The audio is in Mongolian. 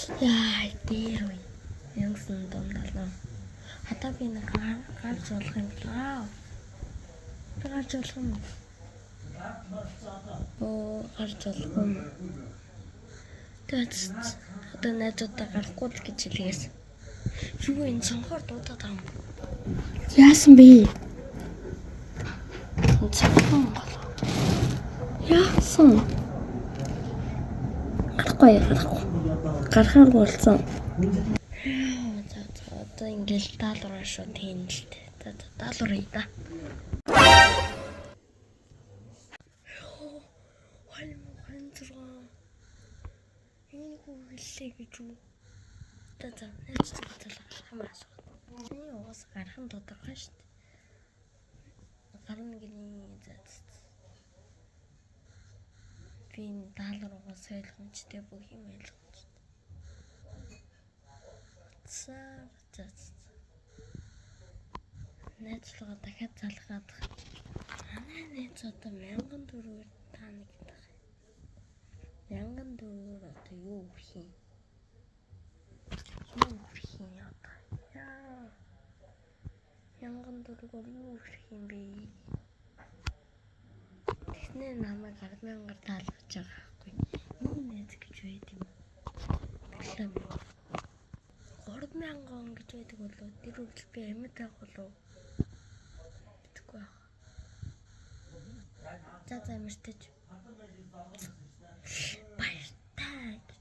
Яа, дээр үе. Янгсан дундалаа. Хата би нэг гарч болох юм байна. Гарч болох юм. Гарч болох юм. Тэгээд одоо найзуудаа гарахгүй л гэж хэлээс. Юу энэ цонхоор дуудаад байгаа юм. Яасан бэ? Цонхон болоо. Яасан? Гарахгүй. Гарахаар болсон. За одоо ингээл даалгавар шүү тийм л дээ. Даалгавар ий да. Энэ хүүхэллээ гэж үү? За найз залгах хамаа асуу. Энэ уус гарахын тодорхой шүү дээ. Гарна гинэ зат. Би энэ даалгавраа сойлгомжтой бүх юм ойлгомжтой. За. Найзлага дахиад залгаад. Найз одоо 1400 таана гэдэг. 1400 одоо юу хийх юм? Яа. 1400 юу хийх юм бэ? Тэснэ намайг 10,000-аар таалгаж байгаа байхгүй. Юу найз гэж байд юм. 3,000 гэж байдаг болоо. Тэр үгэл би амьд авах болов. Битгүй аа. За мэртэж. Баяртай.